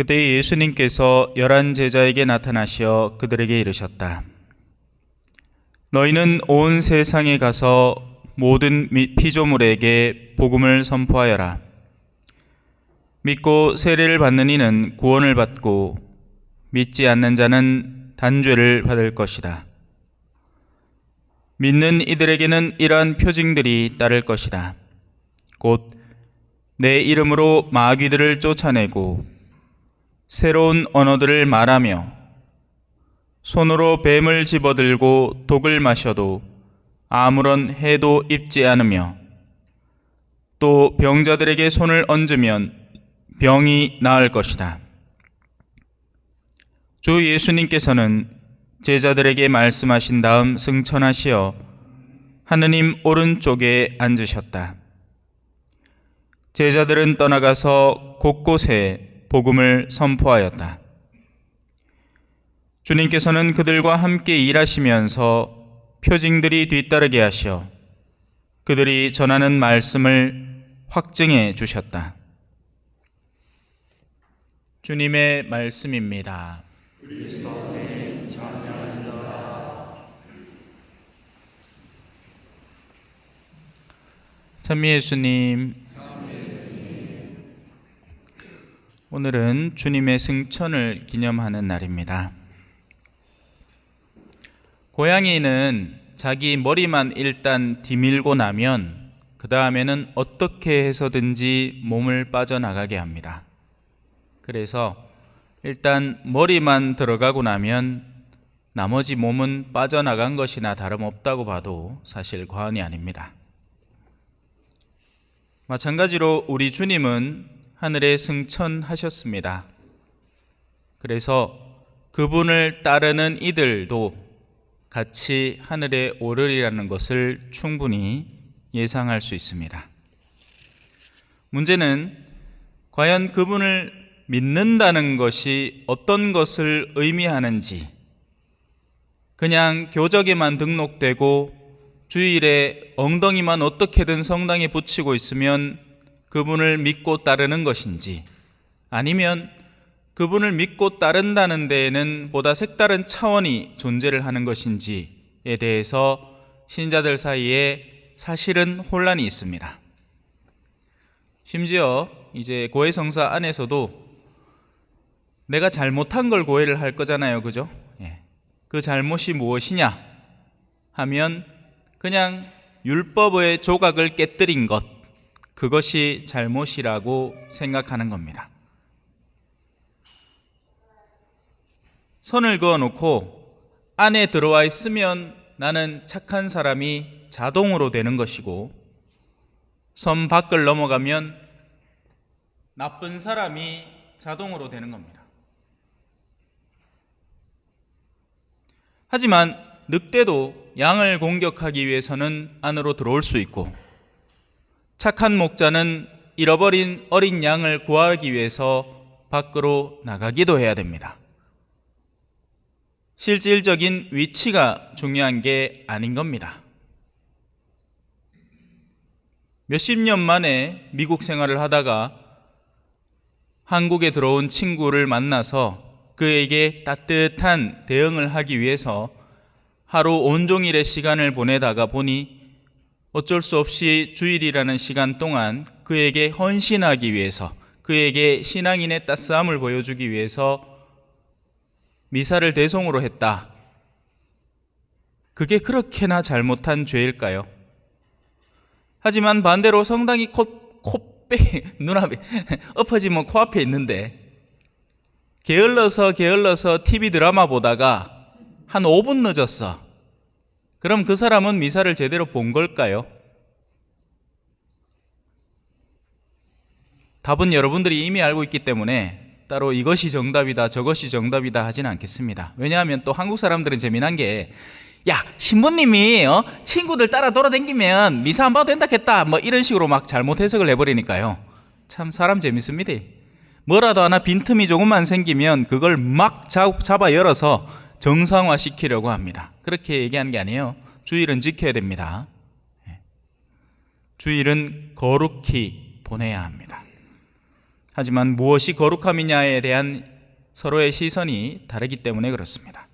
그때 예수님께서 11 제자에게 나타나시어 그들에게 이르셨다. 너희는 온 세상에 가서 모든 피조물에게 복음을 선포하여라. 믿고 세례를 받는 이는 구원을 받고 믿지 않는 자는 단죄를 받을 것이다. 믿는 이들에게는 이러한 표징들이 따를 것이다. 곧 내 이름으로 마귀들을 쫓아내고 새로운 언어들을 말하며 손으로 뱀을 집어들고 독을 마셔도 아무런 해도 입지 않으며 또 병자들에게 손을 얹으면 병이 나을 것이다. 주 예수님께서는 제자들에게 말씀하신 다음 승천하시어 하느님 오른쪽에 앉으셨다. 제자들은 떠나가서 곳곳에 복음을 선포하였다. 주님께서는 그들과 함께 일하시면서 표징들이 뒤따르게 하시어 그들이 전하는 말씀을 확증해 주셨다. 주님의 말씀입니다. 찬미 예수님, 오늘은 주님의 승천을 기념하는 날입니다. 고양이는 자기 머리만 일단 디밀고 나면 그 다음에는 어떻게 해서든지 몸을 빠져나가게 합니다. 그래서 일단 머리만 들어가고 나면 나머지 몸은 빠져나간 것이나 다름없다고 봐도 사실 과언이 아닙니다. 마찬가지로 우리 주님은 하늘에 승천하셨습니다. 그래서 그분을 따르는 이들도 같이 하늘에 오르리라는 것을 충분히 예상할 수 있습니다. 문제는 과연 그분을 믿는다는 것이 어떤 것을 의미하는지, 그냥 교적에만 등록되고 주일에 엉덩이만 어떻게든 성당에 붙이고 있으면 그분을 믿고 따르는 것인지, 아니면 그분을 믿고 따른다는 데에는 보다 색다른 차원이 존재를 하는 것인지에 대해서 신자들 사이에 사실은 혼란이 있습니다. 심지어 이제 고해 성사 안에서도 내가 잘못한 걸 고해를 할 거잖아요, 그죠? 그 잘못이 무엇이냐 하면 그냥 율법의 조각을 깨뜨린 것, 그것이 잘못이라고 생각하는 겁니다. 선을 그어놓고 안에 들어와 있으면 나는 착한 사람이 자동으로 되는 것이고, 선 밖을 넘어가면 나쁜 사람이 자동으로 되는 겁니다. 하지만 늑대도 양을 공격하기 위해서는 안으로 들어올 수 있고, 착한 목자는 잃어버린 어린 양을 구하기 위해서 밖으로 나가기도 해야 됩니다. 실질적인 위치가 중요한 게 아닌 겁니다. 몇십 년 만에 미국 생활을 하다가 한국에 들어온 친구를 만나서 그에게 따뜻한 대응을 하기 위해서 하루 온종일의 시간을 보내다가 보니 어쩔 수 없이 주일이라는 시간 동안 그에게 헌신하기 위해서, 그에게 신앙인의 따스함을 보여주기 위해서 미사를 대송으로 했다. 그게 그렇게나 잘못한 죄일까요? 하지만 반대로 성당이 눈앞에 엎어지면 코앞에 있는데 게을러서 TV 드라마 보다가 한 5분 늦었어. 그럼 그 사람은 미사를 제대로 본 걸까요? 답은 여러분들이 이미 알고 있기 때문에 따로 이것이 정답이다 저것이 정답이다 하지는 않겠습니다. 왜냐하면 또 한국 사람들은 재미난 게, 야, 신부님이 친구들 따라 돌아다니면 미사 안 봐도 된다 했다 뭐 이런 식으로 막 잘못 해석을 해버리니까요. 참 사람 재밌습니다. 뭐라도 하나 빈틈이 조금만 생기면 그걸 막 잡아 열어서 정상화시키려고 합니다. 그렇게 얘기하는 게 아니에요. 주일은 지켜야 됩니다. 주일은 거룩히 보내야 합니다. 하지만 무엇이 거룩함이냐에 대한 서로의 시선이 다르기 때문에 그렇습니다.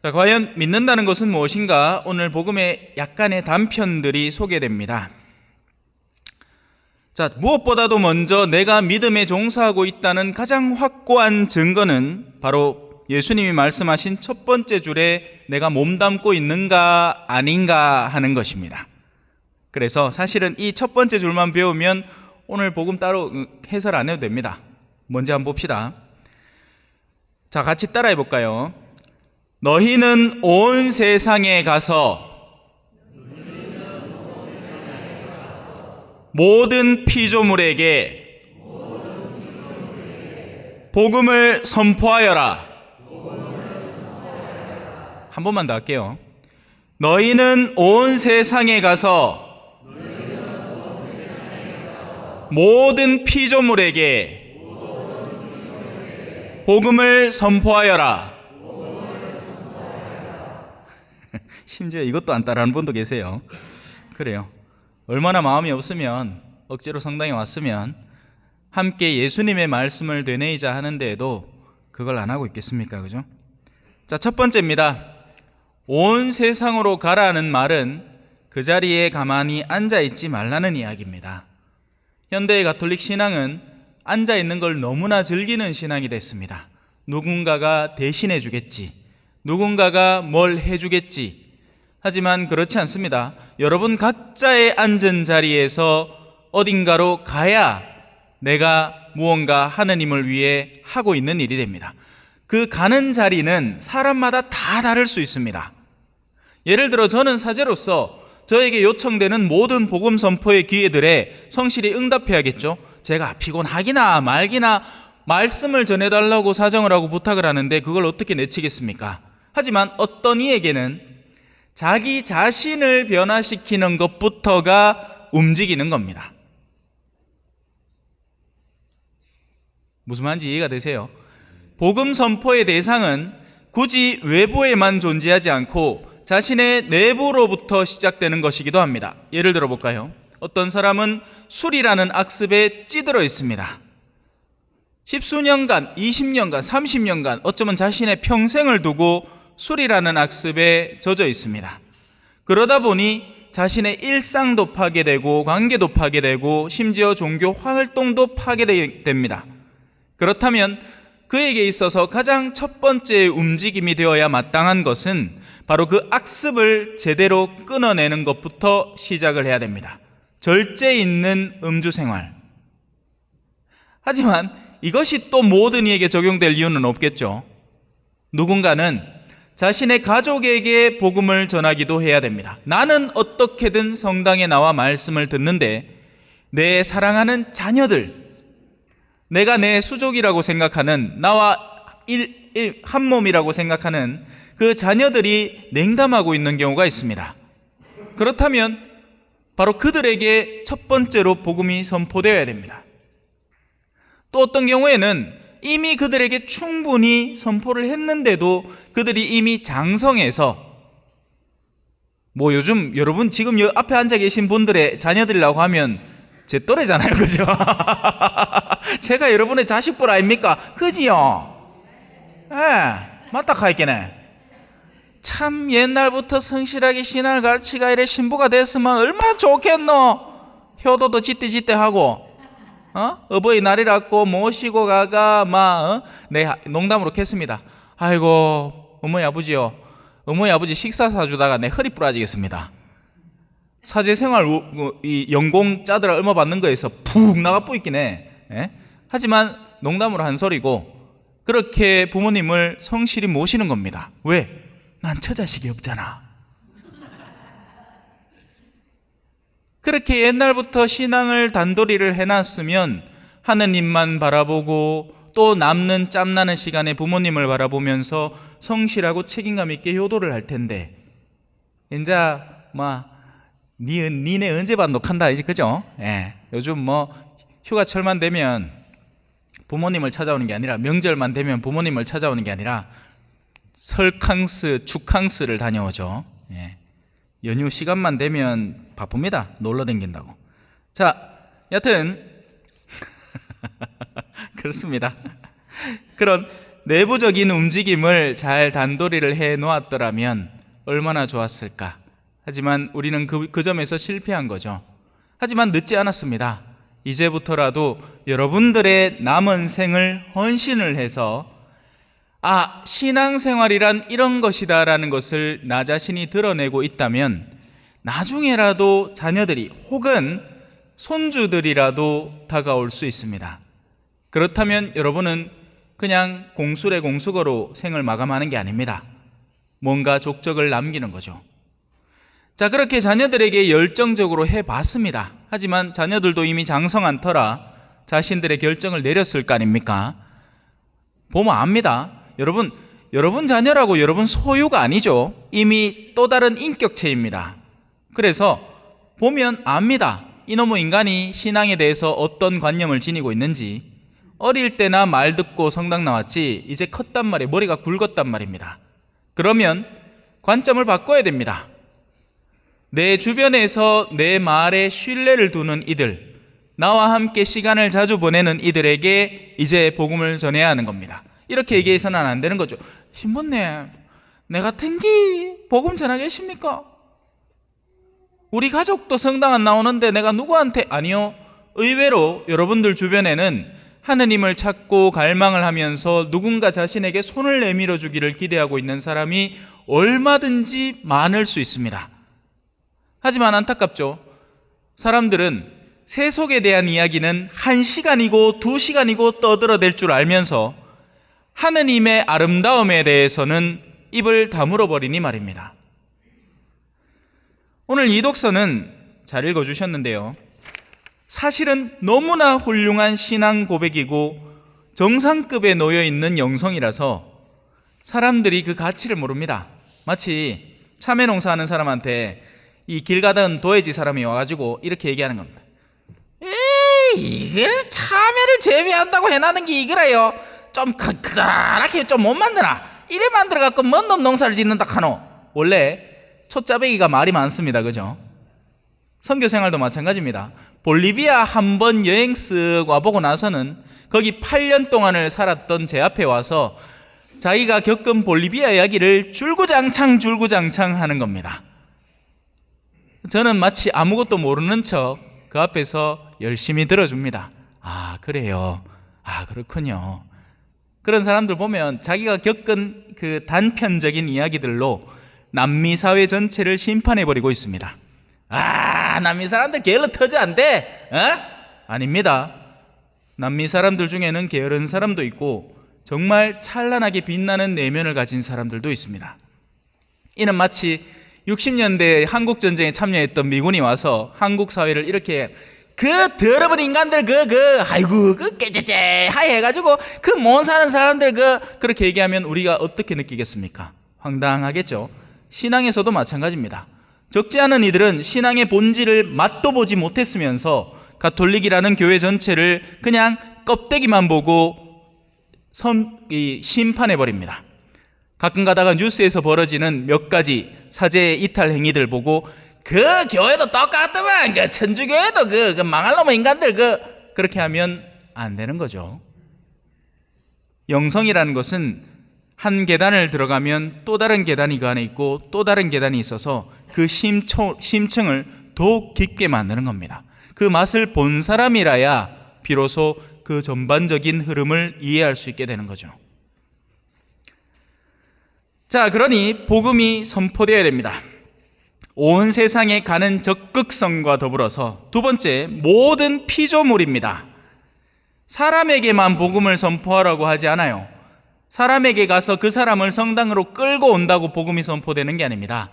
자, 과연 믿는다는 것은 무엇인가? 오늘 복음에 약간의 단편들이 소개됩니다. 자, 무엇보다도 먼저 내가 믿음에 종사하고 있다는 가장 확고한 증거는 바로 예수님이 말씀하신 첫 번째 줄에 내가 몸담고 있는가 아닌가 하는 것입니다. 그래서 사실은 이 첫 번째 줄만 배우면 오늘 복음 따로 해설 안 해도 됩니다. 먼저 한번 봅시다. 자, 같이 따라해 볼까요? 너희는 온 세상에 가서 모든 피조물에게 복음을 선포하여라. 한 번만 더 할게요. 너희는 온 세상에 가서 모든 피조물에게 복음을 선포하여라. 심지어 이것도 안 따라하는 분도 계세요. 그래요. 얼마나 마음이 없으면 억지로 성당에 왔으면 함께 예수님의 말씀을 되뇌이자 하는데도 그걸 안 하고 있겠습니까? 그죠? 자, 첫 번째입니다. 온 세상으로 가라는 말은 그 자리에 가만히 앉아있지 말라는 이야기입니다. 현대의 가톨릭 신앙은 앉아있는 걸 너무나 즐기는 신앙이 됐습니다. 누군가가 대신해 주겠지, 누군가가 뭘 해주겠지. 하지만 그렇지 않습니다. 여러분 각자의 앉은 자리에서 어딘가로 가야 내가 무언가 하느님을 위해 하고 있는 일이 됩니다. 그 가는 자리는 사람마다 다 다를 수 있습니다. 예를 들어 저는 사제로서 저에게 요청되는 모든 복음 선포의 기회들에 성실히 응답해야겠죠. 제가 피곤하기나 말기나 말씀을 전해달라고 사정을 하고 부탁을 하는데 그걸 어떻게 내치겠습니까? 하지만 어떤 이에게는 자기 자신을 변화시키는 것부터가 움직이는 겁니다. 무슨 말인지 이해가 되세요? 복음 선포의 대상은 굳이 외부에만 존재하지 않고 자신의 내부로부터 시작되는 것이기도 합니다. 예를 들어 볼까요? 어떤 사람은 술이라는 악습에 찌들어 있습니다. 십수년간, 20년간, 30년간 어쩌면 자신의 평생을 두고 술이라는 악습에 젖어 있습니다. 그러다 보니 자신의 일상도 파괴되고 관계도 파괴되고 심지어 종교 활동도 파괴됩니다. 그렇다면 그에게 있어서 가장 첫 번째 움직임이 되어야 마땅한 것은 바로 그 악습을 제대로 끊어내는 것부터 시작을 해야 됩니다. 절제 있는 음주 생활. 하지만 이것이 또 모든 이에게 적용될 이유는 없겠죠. 누군가는 자신의 가족에게 복음을 전하기도 해야 됩니다. 나는 어떻게든 성당에 나와 말씀을 듣는데 내 사랑하는 자녀들, 내가 내 수족이라고 생각하는, 나와 한 몸이라고 생각하는 그 자녀들이 냉담하고 있는 경우가 있습니다. 그렇다면 바로 그들에게 첫 번째로 복음이 선포되어야 됩니다. 또 어떤 경우에는 이미 그들에게 충분히 선포를 했는데도 그들이 이미 장성해서, 뭐 요즘 여러분 지금 앞에 앉아 계신 분들의 자녀들이라고 하면 제 또래잖아요, 그죠? 제가 여러분의 자식뻘 아닙니까? 그지요? 예, 맞다 카이께네. 참 옛날부터 성실하게 신앙을 가르치가 이래 신부가 됐으면 얼마나 좋겠노. 효도도 짓대짓대 하고, 어버이날이라고 모시고 가가 네, 농담으로 캤습니다. 아이고 어머니 아버지요, 어머니 아버지 식사 사주다가 내 허리 부러지겠습니다. 사제생활 이 연공 짜들아 얼마 받는 거에서 푹 나가 뿌있긴 해. 예? 하지만 농담으로 한 소리고, 그렇게 부모님을 성실히 모시는 겁니다. 왜? 난 처자식이 없잖아. 그렇게 옛날부터 신앙을 단도리를 해놨으면 하느님만 바라보고 또 남는 짬나는 시간에 부모님을 바라보면서 성실하고 책임감 있게 효도를 할 텐데, 이제 니네 언제 반독한다 이제, 그죠? 예. 요즘 휴가철만 되면 부모님을 찾아오는 게 아니라, 명절만 되면 부모님을 찾아오는 게 아니라 설캉스, 축캉스를 다녀오죠. 예. 연휴 시간만 되면 바쁩니다. 놀러 댕긴다고. 자, 여튼 그렇습니다. 그런 내부적인 움직임을 잘 단도리를 해 놓았더라면 얼마나 좋았을까. 하지만 우리는 그 점에서 실패한 거죠. 하지만 늦지 않았습니다. 이제부터라도 여러분들의 남은 생을 헌신을 해서 신앙생활이란 이런 것이다 라는 것을 나 자신이 드러내고 있다면 나중에라도 자녀들이 혹은 손주들이라도 다가올 수 있습니다. 그렇다면 여러분은 그냥 공술의 공수거로 생을 마감하는 게 아닙니다. 뭔가 족적을 남기는 거죠. 자, 그렇게 자녀들에게 열정적으로 해봤습니다. 하지만 자녀들도 이미 장성한 터라 자신들의 결정을 내렸을 거 아닙니까? 보면 압니다. 여러분 자녀라고 여러분 소유가 아니죠. 이미 또 다른 인격체입니다. 그래서 보면 압니다. 이놈의 인간이 신앙에 대해서 어떤 관념을 지니고 있는지. 어릴 때나 말 듣고 성당 나왔지 이제 컸단 말이에요. 머리가 굵었단 말입니다. 그러면 관점을 바꿔야 됩니다. 내 주변에서 내 말에 신뢰를 두는 이들, 나와 함께 시간을 자주 보내는 이들에게 이제 복음을 전해야 하는 겁니다. 이렇게 얘기해서는 안 되는 거죠. 신부님, 내가 탱기 복음 전하겠습니까? 우리 가족도 성당 안 나오는데 내가 누구한테? 아니요. 의외로 여러분들 주변에는 하느님을 찾고 갈망을 하면서 누군가 자신에게 손을 내밀어 주기를 기대하고 있는 사람이 얼마든지 많을 수 있습니다. 하지만 안타깝죠. 사람들은 세속에 대한 이야기는 1시간이고 2시간이고 떠들어댈 줄 알면서 하느님의 아름다움에 대해서는 입을 다물어 버리니 말입니다. 오늘 이 독서는 잘 읽어주셨는데요. 사실은 너무나 훌륭한 신앙 고백이고 정상급에 놓여있는 영성이라서 사람들이 그 가치를 모릅니다. 마치 참외 농사하는 사람한테 이 길 가던 도해지 사람이 와가지고 이렇게 얘기하는 겁니다. 이걸 참외를 재배한다고 해나는 게 이거라요. 좀 크다랗게 좀 못 만드나? 이래 만들어갖고 뭔 놈 농사를 짓는다 카노. 원래 초짜배기가 말이 많습니다. 그죠? 선교생활도 마찬가지입니다. 볼리비아 한번 여행 쓱 와보고 나서는 거기 8년 동안을 살았던 제 앞에 와서 자기가 겪은 볼리비아 이야기를 줄구장창 하는 겁니다. 저는 마치 아무것도 모르는 척 그 앞에서 열심히 들어줍니다. 그래요. 그렇군요. 그런 사람들 보면 자기가 겪은 그 단편적인 이야기들로 남미 사회 전체를 심판해버리고 있습니다. 남미 사람들 게을러 터져 안 돼? 아닙니다. 남미 사람들 중에는 게으른 사람도 있고 정말 찬란하게 빛나는 내면을 가진 사람들도 있습니다. 이는 마치 60년대 한국전쟁에 참여했던 미군이 와서 한국 사회를 이렇게 더러운 인간들 깨째째 해가지고 못 사는 사람들 그렇게 얘기하면 우리가 어떻게 느끼겠습니까? 황당하겠죠. 신앙에서도 마찬가지입니다. 적지 않은 이들은 신앙의 본질을 맛도 보지 못했으면서 가톨릭이라는 교회 전체를 그냥 껍데기만 보고 심판해버립니다. 가끔 가다가 뉴스에서 벌어지는 몇 가지 사제 이탈 행위들 보고 그 교회도 똑같더만 천주교회도 그 망할 놈의 인간들 그렇게 하면 안 되는 거죠. 영성이라는 것은 한 계단을 들어가면 또 다른 계단이 그 안에 있고 또 다른 계단이 있어서 그 심층을 더욱 깊게 만드는 겁니다. 그 맛을 본 사람이라야 비로소 그 전반적인 흐름을 이해할 수 있게 되는 거죠. 자, 그러니 복음이 선포되어야 됩니다. 온 세상에 가는 적극성과 더불어서 두 번째, 모든 피조물입니다. 사람에게만 복음을 선포하라고 하지 않아요. 사람에게 가서 그 사람을 성당으로 끌고 온다고 복음이 선포되는 게 아닙니다.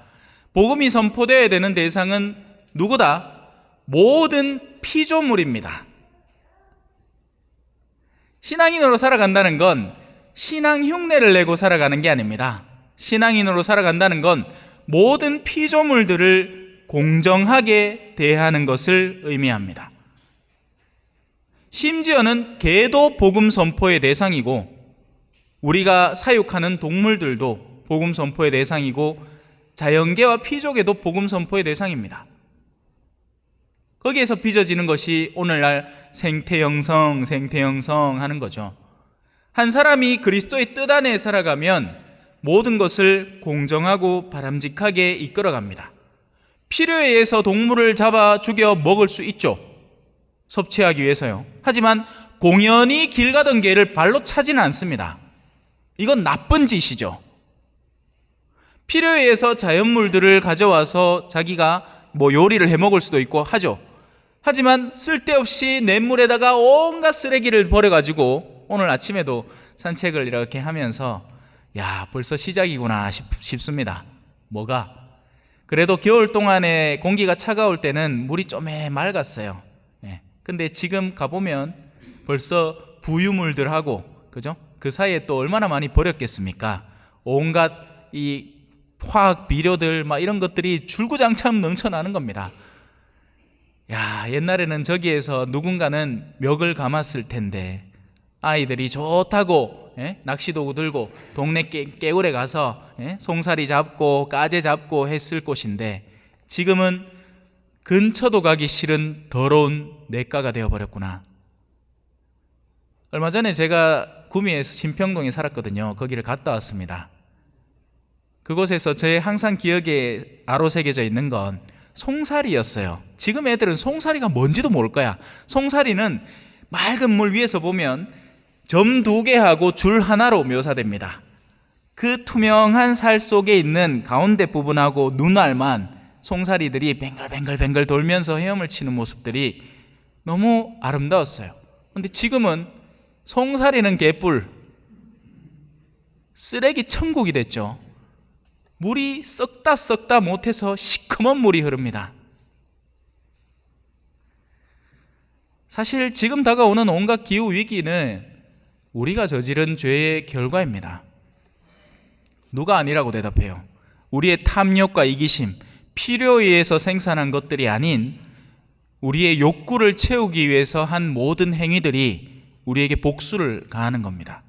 복음이 선포되어야 되는 대상은 누구다? 모든 피조물입니다. 신앙인으로 살아간다는 건 신앙 흉내를 내고 살아가는 게 아닙니다. 신앙인으로 살아간다는 건 모든 피조물들을 공정하게 대하는 것을 의미합니다. 심지어는 개도 복음 선포의 대상이고 우리가 사육하는 동물들도 복음 선포의 대상이고 자연계와 피조계도 복음 선포의 대상입니다. 거기에서 빚어지는 것이 오늘날 생태형성 하는 거죠. 한 사람이 그리스도의 뜻 안에 살아가면 모든 것을 공정하고 바람직하게 이끌어갑니다. 필요에 의해서 동물을 잡아 죽여 먹을 수 있죠. 섭취하기 위해서요. 하지만 공연히 길 가던 개를 발로 차지는 않습니다. 이건 나쁜 짓이죠. 필요에 의해서 자연물들을 가져와서 자기가 요리를 해 먹을 수도 있고 하죠. 하지만 쓸데없이 냇물에다가 온갖 쓰레기를 버려가지고 오늘 아침에도 산책을 이렇게 하면서 벌써 시작이구나 싶습니다. 뭐가? 그래도 겨울 동안에 공기가 차가울 때는 물이 좀 맑았어요. 근데 지금 가보면 벌써 부유물들하고, 그죠? 그 사이에 또 얼마나 많이 버렸겠습니까? 온갖 이 화학 비료들 이런 것들이 줄구장창 넘쳐나는 겁니다. 옛날에는 저기에서 누군가는 멱을 감았을 텐데 아이들이 좋다고 낚시도구 들고 동네 깨울에 가서 송사리 잡고 까제 잡고 했을 곳인데 지금은 근처도 가기 싫은 더러운 냇가가 되어버렸구나. 얼마 전에 제가 구미에서 신평동에 살았거든요. 거기를 갔다 왔습니다. 그곳에서 제 항상 기억에 아로새겨져 있는 건 송사리였어요. 지금 애들은 송사리가 뭔지도 모를 거야. 송사리는 맑은 물 위에서 보면 점 2개하고 줄 하나로 묘사됩니다. 그 투명한 살 속에 있는 가운데 부분하고 눈알만 송사리들이 뱅글뱅글 돌면서 헤엄을 치는 모습들이 너무 아름다웠어요. 그런데 지금은 송사리는 개뿔, 쓰레기 천국이 됐죠. 물이 썩다 못해서 시커먼 물이 흐릅니다. 사실 지금 다가오는 온갖 기후 위기는 우리가 저지른 죄의 결과입니다. 누가 아니라고 대답해요? 우리의 탐욕과 이기심, 필요에 의해서 생산한 것들이 아닌 우리의 욕구를 채우기 위해서 한 모든 행위들이 우리에게 복수를 가하는 겁니다.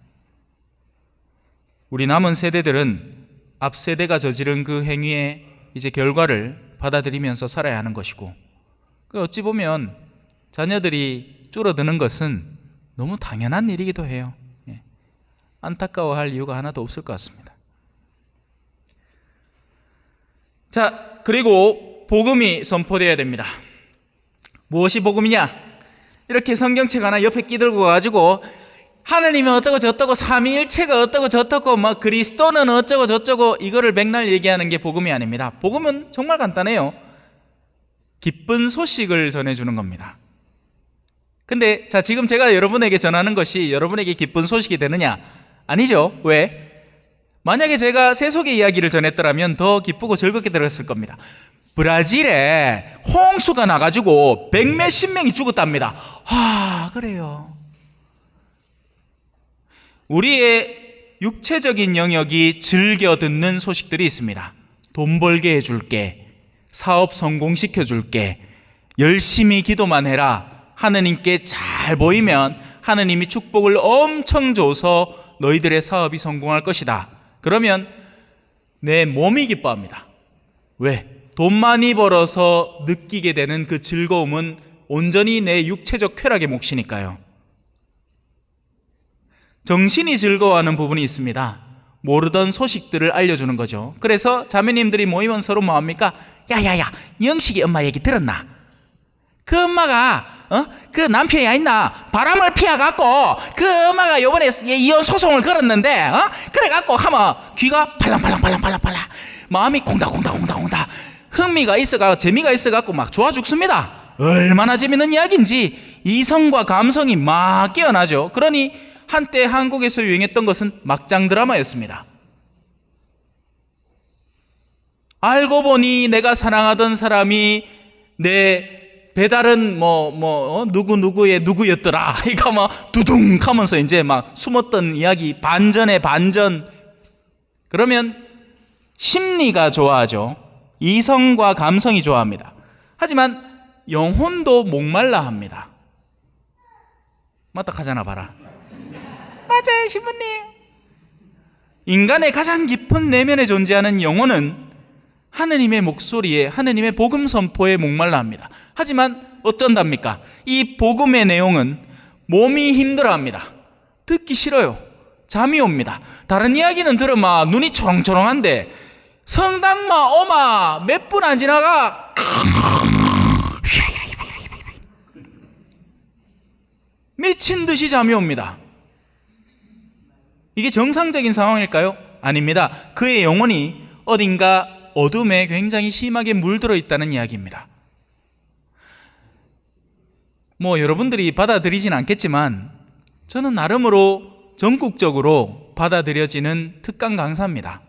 우리 남은 세대들은 앞 세대가 저지른 그 행위의 이제 결과를 받아들이면서 살아야 하는 것이고, 어찌 보면 자녀들이 줄어드는 것은 너무 당연한 일이기도 해요. 안타까워할 이유가 하나도 없을 것 같습니다. 자, 그리고 복음이 선포되어야 됩니다. 무엇이 복음이냐? 이렇게 성경책 하나 옆에 끼들고 가지고 하느님은 어떠고 저떠고 삼위일체가 어떠고 저떠고 그리스도는 어쩌고 저쩌고 이거를 맥날 얘기하는 게 복음이 아닙니다. 복음은 정말 간단해요. 기쁜 소식을 전해주는 겁니다. 근데 지금 제가 여러분에게 전하는 것이 여러분에게 기쁜 소식이 되느냐? 아니죠. 왜? 만약에 제가 세속의 이야기를 전했더라면 더 기쁘고 즐겁게 들었을 겁니다. 브라질에 홍수가 나가지고 100몇십 명이 죽었답니다. 그래요. 우리의 육체적인 영역이 즐겨 듣는 소식들이 있습니다. 돈 벌게 해줄게, 사업 성공시켜 줄게, 열심히 기도만 해라, 하느님께 잘 보이면 하느님이 축복을 엄청 줘서 너희들의 사업이 성공할 것이다. 그러면 내 몸이 기뻐합니다. 왜? 돈 많이 벌어서 느끼게 되는 그 즐거움은 온전히 내 육체적 쾌락의 몫이니까요. 정신이 즐거워하는 부분이 있습니다. 모르던 소식들을 알려주는 거죠. 그래서 자매님들이 모이면 서로 뭐합니까? 야야야, 영식이 엄마 얘기 들었나? 그 엄마가 그 남편이 있나 바람을 피해갖고 그 엄마가 요번에 이혼 소송을 걸었는데 그래갖고 하면 귀가 팔랑팔랑 마음이 콩닥콩닥 흥미가 있어가지고 재미가 있어갖고 막 좋아 죽습니다. 얼마나 재밌는 이야기인지 이성과 감성이 막 깨어나죠. 그러니 한때 한국에서 유행했던 것은 막장 드라마였습니다. 알고 보니 내가 사랑하던 사람이 내 배달은 누구의 누구였더라. 이거 두둥 하면서 이제 막 숨었던 이야기 반전에 반전. 그러면 심리가 좋아하죠. 이성과 감성이 좋아합니다. 하지만 영혼도 목말라 합니다. 맞다 하잖아 봐라. 맞아요 신부님. 인간의 가장 깊은 내면에 존재하는 영혼은 하느님의 목소리에, 하느님의 복음 선포에 목말라 합니다. 하지만 어쩐답니까? 이 복음의 내용은 몸이 힘들어합니다. 듣기 싫어요. 잠이 옵니다. 다른 이야기는 들으면 눈이 초롱초롱한데 성당마 오마 몇 분 안 지나가 미친 듯이 잠이 옵니다. 이게 정상적인 상황일까요? 아닙니다. 그의 영혼이 어딘가 어둠에 굉장히 심하게 물들어 있다는 이야기입니다. 여러분들이 받아들이진 않겠지만 저는 나름으로 전국적으로 받아들여지는 특강 강사입니다.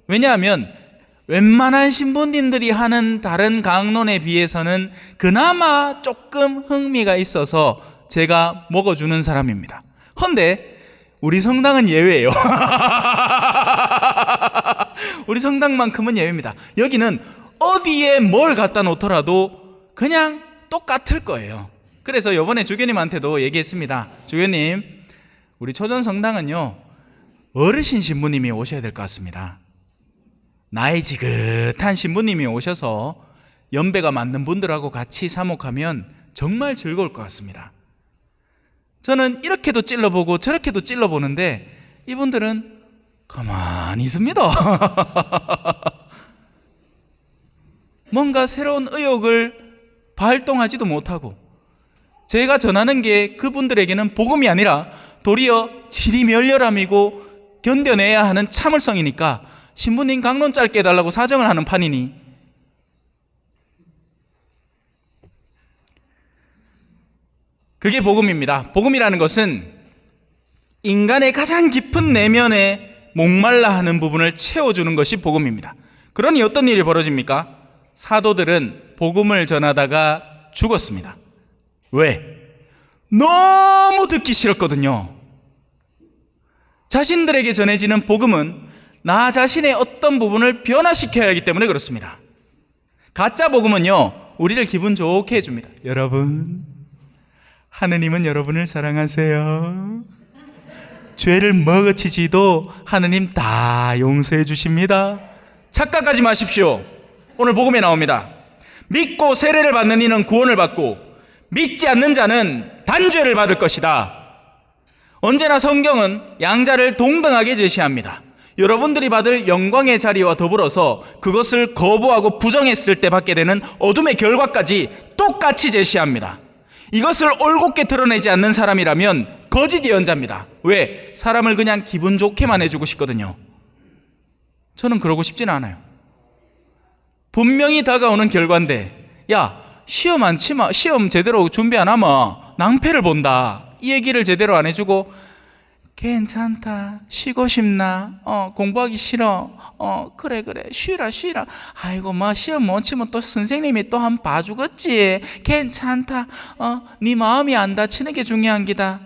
왜냐하면 웬만한 신부님들이 하는 다른 강론에 비해서는 그나마 조금 흥미가 있어서 제가 먹어주는 사람입니다. 헌데 우리 성당은 예외예요. 우리 성당만큼은 예외입니다. 여기는 어디에 뭘 갖다 놓더라도 그냥 똑같을 거예요. 그래서 이번에 주교님한테도 얘기했습니다. 주교님, 우리 초전 성당은요 어르신 신부님이 오셔야 될 것 같습니다. 나이 지긋한 신부님이 오셔서 연배가 맞는 분들하고 같이 사목하면 정말 즐거울 것 같습니다. 저는 이렇게도 찔러보고 저렇게도 찔러보는데 이분들은 가만히 있습니다. 뭔가 새로운 의욕을 발동하지도 못하고 제가 전하는 게 그분들에게는 복음이 아니라 도리어 지리멸렬함이고 견뎌내야 하는 참을성이니까 신부님 강론 짧게 해달라고 사정을 하는 판이니 그게 복음입니다. 복음이라는 것은 인간의 가장 깊은 내면에 목말라 하는 부분을 채워주는 것이 복음입니다. 그러니 어떤 일이 벌어집니까? 사도들은 복음을 전하다가 죽었습니다. 왜? 너무 듣기 싫었거든요. 자신들에게 전해지는 복음은 나 자신의 어떤 부분을 변화시켜야 하기 때문에 그렇습니다. 가짜 복음은요 우리를 기분 좋게 해줍니다. 여러분, 하느님은 여러분을 사랑하세요. 죄를 먹어치지도 하느님 다 용서해 주십니다. 착각하지 마십시오. 오늘 복음에 나옵니다. 믿고 세례를 받는 이는 구원을 받고 믿지 않는 자는 단죄를 받을 것이다. 언제나 성경은 양자를 동등하게 제시합니다. 여러분들이 받을 영광의 자리와 더불어서 그것을 거부하고 부정했을 때 받게 되는 어둠의 결과까지 똑같이 제시합니다. 이것을 올곧게 드러내지 않는 사람이라면 거짓 예언자입니다. 왜? 사람을 그냥 기분 좋게만 해주고 싶거든요. 저는 그러고 싶지는 않아요. 분명히 다가오는 결과인데 야, 시험 안 치마, 시험 제대로 준비 안 하면 낭패를 본다, 이 얘기를 제대로 안 해주고 괜찮다, 쉬고 싶나, 공부하기 싫어, 그래 쉬라 아이고 시험 못 치면 또 선생님이 또 한 번 봐주겠지, 괜찮다, 네 마음이 안 다치는 게 중요한 기다.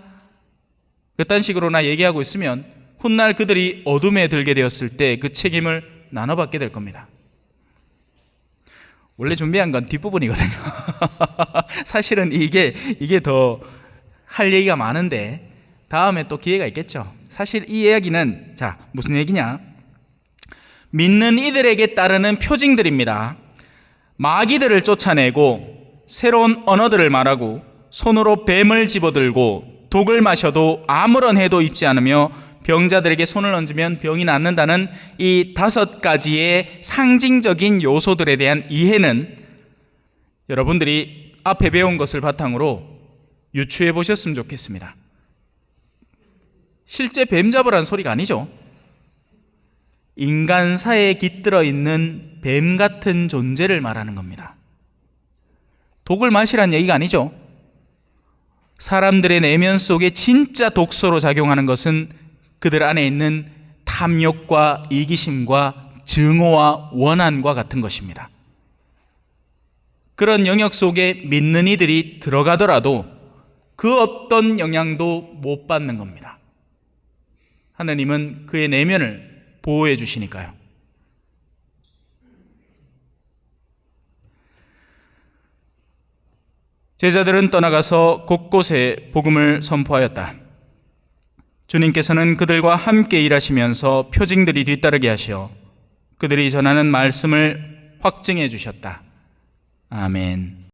그딴 식으로나 얘기하고 있으면 훗날 그들이 어둠에 들게 되었을 때 그 책임을 나눠받게 될 겁니다. 원래 준비한 건 뒷부분이거든요. 사실은 이게 더 할 얘기가 많은데 다음에 또 기회가 있겠죠. 사실 이 이야기는 무슨 얘기냐, 믿는 이들에게 따르는 표징들입니다. 마귀들을 쫓아내고 새로운 언어들을 말하고 손으로 뱀을 집어들고 독을 마셔도 아무런 해도 입지 않으며 병자들에게 손을 얹으면 병이 낫는다는 이 5가지의 상징적인 요소들에 대한 이해는 여러분들이 앞에 배운 것을 바탕으로 유추해 보셨으면 좋겠습니다. 실제 뱀 잡으라는 소리가 아니죠. 인간사에 깃들어 있는 뱀 같은 존재를 말하는 겁니다. 독을 마시라는 얘기가 아니죠. 사람들의 내면 속에 진짜 독소로 작용하는 것은 그들 안에 있는 탐욕과 이기심과 증오와 원한과 같은 것입니다. 그런 영역 속에 믿는 이들이 들어가더라도 그 어떤 영향도 못 받는 겁니다. 하나님은 그의 내면을 보호해 주시니까요. 제자들은 떠나가서 곳곳에 복음을 선포하였다. 주님께서는 그들과 함께 일하시면서 표징들이 뒤따르게 하시어 그들이 전하는 말씀을 확증해 주셨다. 아멘.